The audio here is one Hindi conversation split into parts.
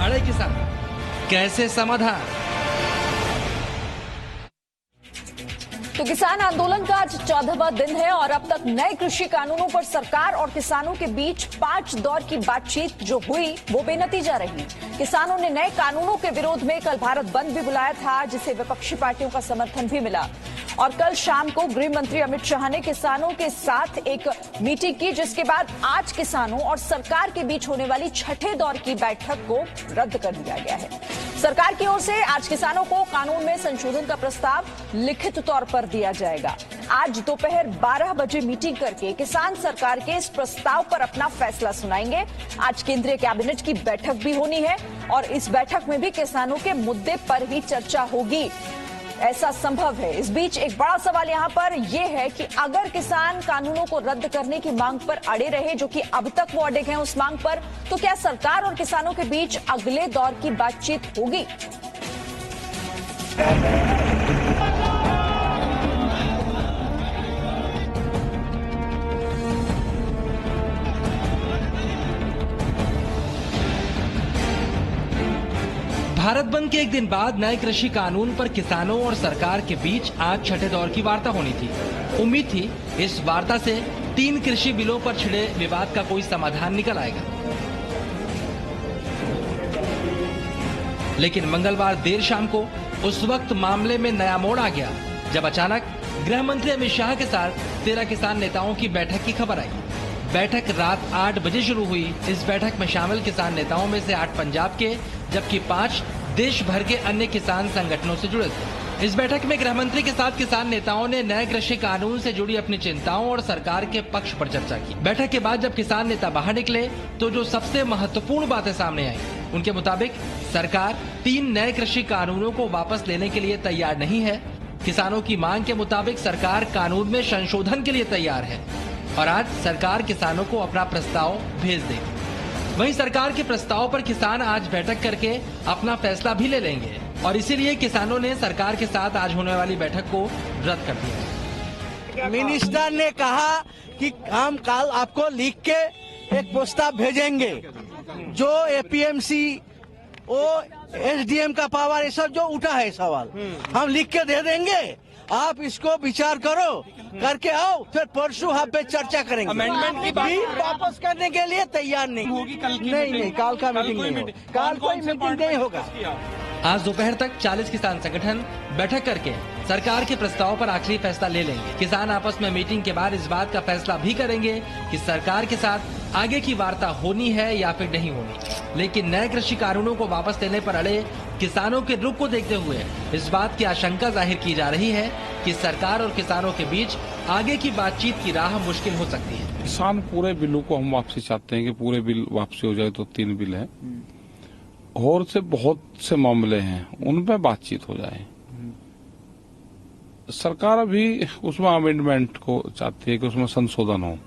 अड़े किसान, कैसे समाधान? तो किसान आंदोलन का आज 14वां दिन है और अब तक नए कृषि कानूनों पर सरकार और किसानों के बीच 5 दौर की बातचीत जो हुई वो बेनतीजा रही। किसानों ने नए कानूनों के विरोध में कल भारत बंद भी बुलाया था, जिसे विपक्षी पार्टियों का समर्थन भी मिला। और कल शाम को गृह मंत्री अमित शाह ने किसानों के साथ एक मीटिंग की, जिसके बाद आज किसानों और सरकार के बीच होने वाली छठे दौर की बैठक को रद्द कर दिया गया है। सरकार की ओर से आज किसानों को कानून में संशोधन का प्रस्ताव लिखित तौर पर दिया जाएगा। आज दोपहर 12 बजे मीटिंग करके किसान सरकार के इस प्रस्ताव पर अपना फैसला सुनाएंगे। आज केंद्रीय कैबिनेट की बैठक भी होनी है और इस बैठक में भी किसानों के मुद्दे पर ही चर्चा होगी, ऐसा संभव है। इस बीच एक बड़ा सवाल यहां पर यह है कि अगर किसान कानूनों को रद्द करने की मांग पर अड़े रहे, जो कि अब तक वो अड़े हैं उस मांग पर, तो क्या सरकार और किसानों के बीच अगले दौर की बातचीत होगी? भारत बंद के एक दिन बाद नए कृषि कानून पर किसानों और सरकार के बीच आज छठे दौर की वार्ता होनी थी। उम्मीद थी इस वार्ता से 3 कृषि बिलों पर छिड़े विवाद का कोई समाधान निकल आएगा, लेकिन मंगलवार देर शाम को उस वक्त मामले में नया मोड़ आ गया, जब अचानक गृह मंत्री अमित शाह के साथ 13 किसान नेताओं की बैठक की खबर आई। बैठक रात 8 बजे शुरू हुई। इस बैठक में शामिल किसान नेताओं में से 8 पंजाब के, जबकि 5 देश भर के अन्य किसान संगठनों से जुड़े थे। इस बैठक में गृह मंत्री के साथ किसान नेताओं ने नए कृषि कानून से जुड़ी अपनी चिंताओं और सरकार के पक्ष पर चर्चा की। बैठक के बाद जब किसान नेता बाहर निकले तो जो सबसे महत्वपूर्ण बातें सामने आई, उनके मुताबिक सरकार 3 नए कृषि कानूनों को वापस लेने के लिए तैयार नहीं है। किसानों की मांग के मुताबिक सरकार कानून में संशोधन के लिए तैयार है और आज सरकार किसानों को अपना प्रस्ताव भेज देगी। वहीं सरकार के प्रस्ताव पर किसान आज बैठक करके अपना फैसला भी ले लेंगे और इसीलिए किसानों ने सरकार के साथ आज होने वाली बैठक को रद्द कर दिया। मिनिस्टर ने कहा कि हम कल आपको लिख के एक प्रस्ताव भेजेंगे, जो एपीएमसी वो एसडीएम का पावर ये सब जो उठा है सवाल हम लिख के दे देंगे, आप इसको विचार करो, करके आओ, फिर परसों हम पे चर्चा करेंगे। अमेंडमेंट की बात वापस करने के लिए तैयार नहीं होगी। कल की नहीं, कल का मीटिंग नहीं होगा, कल कोई मीटिंग नहीं होगा। आज दोपहर तक 40 किसान संगठन बैठक करके सरकार के प्रस्ताव पर आखिरी फैसला ले लेंगे। किसान आपस में मीटिंग के बाद इस बात का फैसला भी करेंगे कि सरकार के साथ आगे की वार्ता होनी है या फिर नहीं होनी। लेकिन नए कृषि कानूनों को वापस लेने पर अड़े किसानों के रुख को देखते हुए इस बात की आशंका जाहिर की जा रही है कि सरकार और किसानों के बीच आगे की बातचीत की राह मुश्किल हो सकती है। किसान पूरे बिलों को हम वापसी चाहते हैं कि पूरे बिल वापसी हो जाए, तो 3 बिल है और से बहुत से मामले हैं उनपे बातचीत हो जाए। सरकार अभी उसमें अमेंडमेंट को चाहती है कि उसमें संशोधन हो,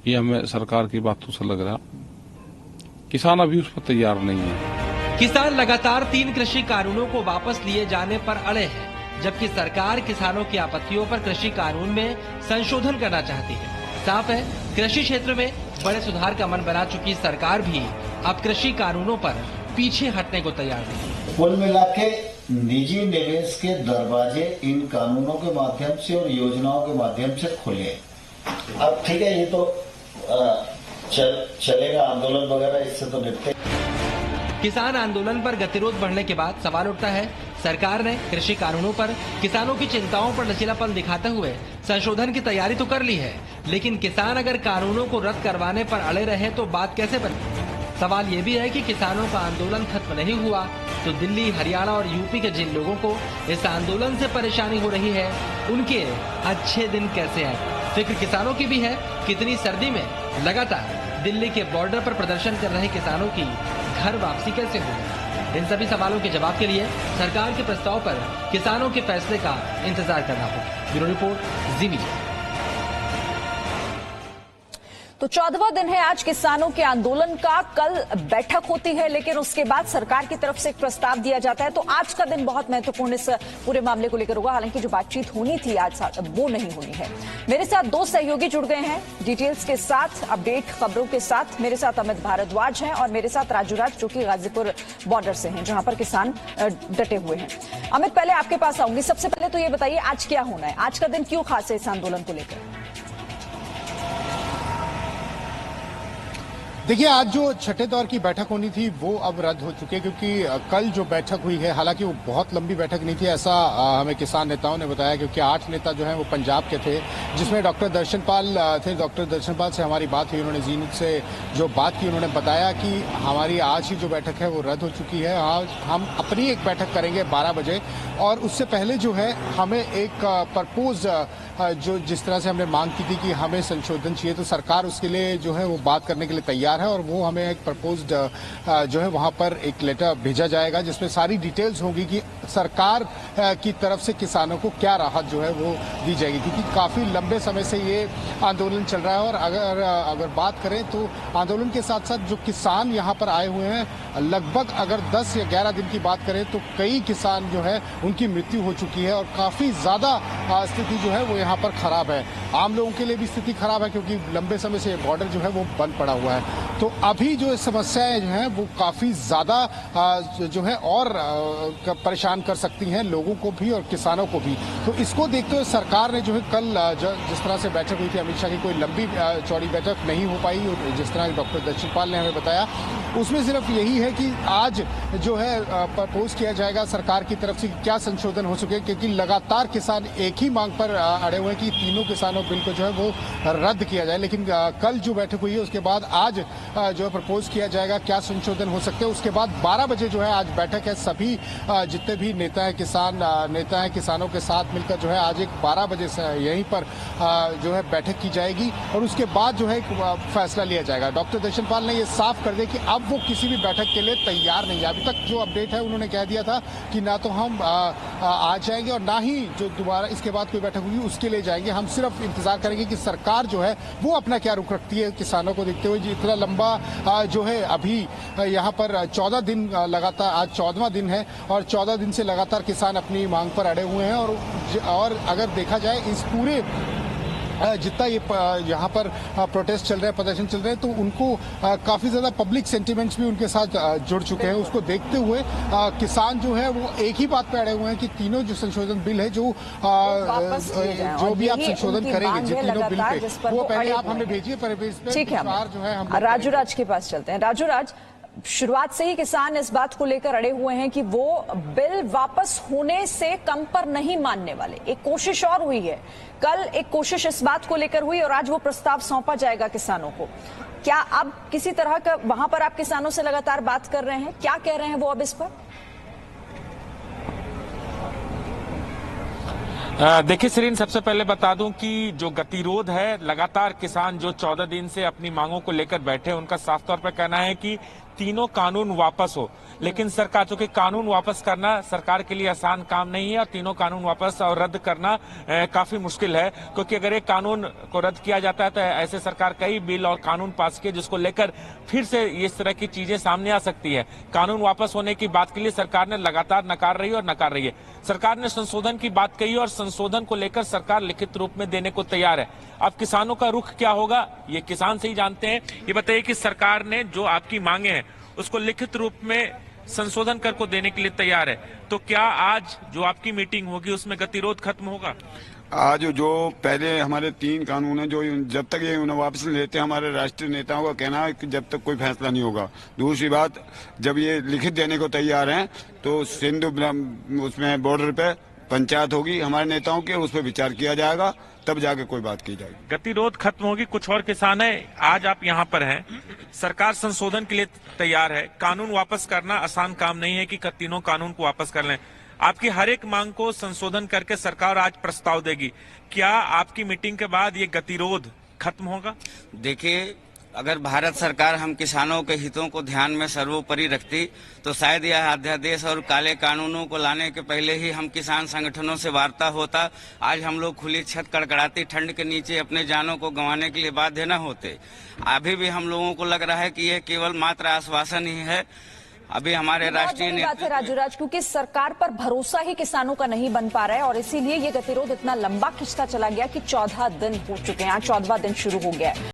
ये हमें सरकार की बातों से लग रहा। किसान अभी उस पर तैयार नहीं है। किसान लगातार 3 कृषि कानूनों को वापस लिए जाने पर अड़े हैं, जबकि सरकार किसानों की आपत्तियों पर कृषि कानून में संशोधन करना चाहती है। साफ है, कृषि क्षेत्र में बड़े सुधार का मन बना चुकी सरकार भी अब कृषि कानूनों पर पीछे हटने को तैयार नहीं। कुल मिला के निजी निवेश के दरवाजे इन कानूनों के माध्यम से और योजनाओं के माध्यम से खुले। अब ठीक है, ये तो चलेगा, आंदोलन वगैरह इससे तो निपटे। किसान आंदोलन पर गतिरोध बढ़ने के बाद सवाल उठता है, सरकार ने कृषि कानूनों पर किसानों की चिंताओं पर लचीलापन दिखाते हुए संशोधन की तैयारी तो कर ली है, लेकिन किसान अगर कानूनों को रद्द करवाने पर अड़े रहे तो बात कैसे बने? सवाल ये भी है कि किसानों का आंदोलन खत्म नहीं हुआ तो दिल्ली, हरियाणा और यूपी के जिन लोगों को इस आंदोलन से परेशानी हो रही है, उनके अच्छे दिन कैसे आए? फिक्र किसानों की भी है, कितनी सर्दी में लगातार दिल्ली के बॉर्डर पर प्रदर्शन कर रहे किसानों की घर वापसी कैसे होगी? इन सभी सवालों के जवाब के लिए सरकार के प्रस्ताव पर किसानों के फैसले का इंतजार करना होगा। ब्यूरो रिपोर्ट, जी मीडिया। तो 14वां दिन है आज किसानों के आंदोलन का। कल बैठक होती है, लेकिन उसके बाद सरकार की तरफ से एक प्रस्ताव दिया जाता है। तो आज का दिन बहुत महत्वपूर्ण इस पूरे मामले को लेकर होगा। हालांकि जो बातचीत होनी थी आज वो नहीं होनी है। मेरे साथ दो सहयोगी जुड़ गए हैं डिटेल्स के साथ, अपडेट खबरों के साथ। मेरे साथ अमित भारद्वाज हैं और मेरे साथ राजू राज, जो कि गाजीपुर बॉर्डर से हैं, जहां पर किसान डटे हुए हैं। अमित, पहले आपके पास आऊंगी। सबसे पहले तो ये बताइए आज क्या होना है, आज का दिन क्यों खास है इस आंदोलन को लेकर? देखिए, आज जो छठे दौर की बैठक होनी थी वो अब रद्द हो चुकी है, क्योंकि कल जो बैठक हुई है, हालांकि वो बहुत लंबी बैठक नहीं थी, ऐसा हमें किसान नेताओं ने बताया, क्योंकि 8 नेता जो हैं वो पंजाब के थे, जिसमें डॉक्टर दर्शनपाल थे। डॉक्टर दर्शनपाल से हमारी बात हुई, उन्होंने जीनत से जो बात की, उन्होंने बताया कि हमारी आज ही जो बैठक है वो रद्द हो चुकी है। आज हम अपनी एक बैठक करेंगे 12 बजे, और उससे पहले जो है हमें एक प्रपोज, जो जिस तरह से हमने मांग की थी कि हमें संशोधन चाहिए, तो सरकार उसके लिए जो है वो बात करने के लिए तैयार है, और वो हमें एक प्रपोज्ड जो है वहां पर एक लेटर भेजा जाएगा, जिसमें सारी डिटेल्स होगी कि सरकार की तरफ से किसानों को क्या राहत जो है वो दी जाएगी, क्योंकि काफी लंबे समय से ये आंदोलन चल रहा है। और अगर बात करें तो आंदोलन के साथ साथ जो किसान यहाँ पर आए हुए हैं, लगभग अगर 10 या 11 दिन की बात करें तो कई किसान जो है उनकी मृत्यु हो चुकी है, और काफी ज्यादा स्थिति जो है वो यहाँ पर खराब है। आम लोगों के लिए भी स्थिति खराब है, क्योंकि लंबे समय से बॉर्डर जो है वो बंद पड़ा हुआ है। तो अभी जो समस्याएं जो हैं वो काफी ज्यादा जो है और परेशान कर सकती हैं लोगों को भी और किसानों को भी। तो इसको देखते हुए सरकार ने जो है कल जिस तरह से बैठक हुई थी अमित शाह की, कोई लंबी चौड़ी बैठक नहीं हो पाई, और जिस तरह डॉक्टर दर्शनपाल ने हमें बताया, उसमें सिर्फ यही है कि आज जो है प्रपोज किया जाएगा सरकार की तरफ से क्या संशोधन हो सके, क्योंकि लगातार किसान एक ही मांग पर अड़े हुए हैं कि तीनों किसानों बिल को जो है वो रद्द किया जाए। लेकिन कल जो बैठक हुई है उसके बाद आज जो है प्रपोज किया जाएगा क्या संशोधन हो सकते हैं। उसके बाद 12 बजे जो है आज बैठक है, सभी जितने भी नेता हैं किसानों के साथ मिलकर जो है आज एक 12 बजे से यहीं पर जो है बैठक की जाएगी, और उसके बाद जो है एक फैसला लिया जाएगा। डॉक्टर दर्शनपाल ने ये साफ कर दिया कि अब वो किसी भी बैठक के लिए तैयार नहीं है। अभी तक जो अपडेट है उन्होंने कह दिया था कि ना तो हम आ जाएंगे और ना ही जो दोबारा इसके बाद कोई बैठक होगी उसके लिए जाएंगे। हम सिर्फ इंतजार करेंगे कि सरकार जो है वो अपना क्या रुख रखती है किसानों को देखते हुए। इतना लंबा जो है अभी यहाँ पर 14 दिन लगातार, आज 14वां दिन है, और 14 दिन से लगातार किसान अपनी मांग पर अड़े हुए हैं। और अगर देखा जाए इस पूरे जितना ये यहाँ पर प्रोटेस्ट चल रहे हैं, प्रदर्शन चल रहे हैं, तो उनको काफी ज्यादा पब्लिक सेंटिमेंट्स भी उनके साथ जुड़ चुके हैं। उसको देखते हुए किसान जो है वो एक ही बात पे अड़े हुए हैं कि तीनों जो संशोधन बिल है, जो भी आप संशोधन करेंगे जो तीनों बिल पे, वो पहले आप हमें भेजिए। ठीक है, जो है हम राजू राज के पास चलते हैं। राजू राज, शुरुआत से ही किसान इस बात को लेकर अड़े हुए हैं कि वो बिल वापस होने से कम पर नहीं मानने वाले। एक कोशिश और हुई है, कल एक कोशिश इस बात को लेकर हुई, और आज वो प्रस्ताव सौंपा जाएगा किसानों को। क्या अब किसी तरह का वहां पर आप किसानों से लगातार बात कर रहे हैं, क्या कह रहे हैं वो अब इस पर? देखिए श्रीन, सबसे पहले बता दूं कि जो गतिरोध है, लगातार किसान जो 14 दिन से अपनी मांगों को लेकर बैठे हैं, उनका साफ तौर पर कहना है कि तीनों कानून वापस हो। लेकिन सरकार, चूंकि कानून वापस करना सरकार के लिए आसान काम नहीं है, और तीनों कानून वापस और रद्द करना काफी मुश्किल है, क्योंकि अगर एक कानून को रद्द किया जाता है तो ऐसे सरकार कई बिल और कानून पास किए जिसको लेकर फिर से इस तरह की चीजें सामने आ सकती है। कानून वापस होने की बात के लिए सरकार ने लगातार नकार रही है। सरकार ने संशोधन की बात कही, और संशोधन को लेकर सरकार लिखित रूप में देने को तैयार है। अब किसानों का रुख क्या होगा ये किसान से ही जानते हैं। ये बताइए कि सरकार ने जो आपकी मांगे हैं उसको लिखित रूप में संशोधन कर को देने के लिए तैयार है, तो क्या आज जो आपकी मीटिंग होगी उसमें गतिरोध खत्म होगा? आज जो पहले हमारे 3 कानून हैं, जो जब तक ये उन्हें वापस नहीं लेते, हमारे राष्ट्रीय नेताओं का कहना है कि जब तक कोई फैसला नहीं होगा। दूसरी बात, जब ये लिखित देने को तैयार हैं तो सिंधु उसमें बॉर्डर पे पंचायत होगी हमारे नेताओं के, उस पर विचार किया जाएगा, तब जाके कोई बात की जाएगी। गतिरोध खत्म होगी। कुछ और किसान है, आज आप यहाँ पर हैं, सरकार संशोधन के लिए तैयार है। कानून वापस करना आसान काम नहीं है कि तीनों कानून को वापस कर लें। आपकी हर एक मांग को संशोधन करके सरकार आज प्रस्ताव देगी। क्या आपकी मीटिंग के बाद ये गतिरोध खत्म होगा? देखिए, अगर भारत सरकार हम किसानों के हितों को ध्यान में सर्वोपरि रखती तो शायद यह अध्यादेश और काले कानूनों को लाने के पहले ही हम किसान संगठनों से वार्ता होता। आज हम लोग खुली छत कड़कड़ाती ठंड के नीचे अपने जानों को गंवाने के लिए बाध्य न होते। अभी भी हम लोगों को लग रहा है कि यह केवल मात्र आश्वासन ही है। अभी हमारे राष्ट्रीय बात है राजूराज, क्योंकि सरकार पर भरोसा ही किसानों का नहीं बन पा रहा है और इसीलिए ये गतिरोध इतना लंबा खिंचता चला गया कि 14 दिन हो चुके हैं। आज 14वां दिन शुरू हो गया है।